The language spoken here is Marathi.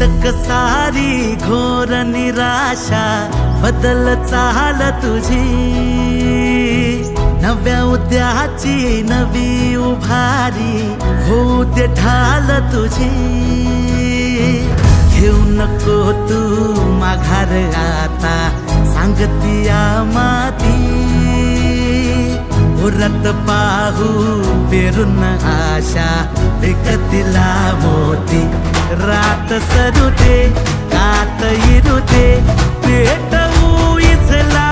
अटक सारी घोर निराशा बदल चाल तुझी, नव्या उद्याची नवी उभारी होऊ दे ढाल तुझी। घेऊ नको तू माघार आता सांगतिया माती, उरत पाहू पेरून आशा विकतिला मोती। रात सरू दे कात इरू दे पेटवू इचला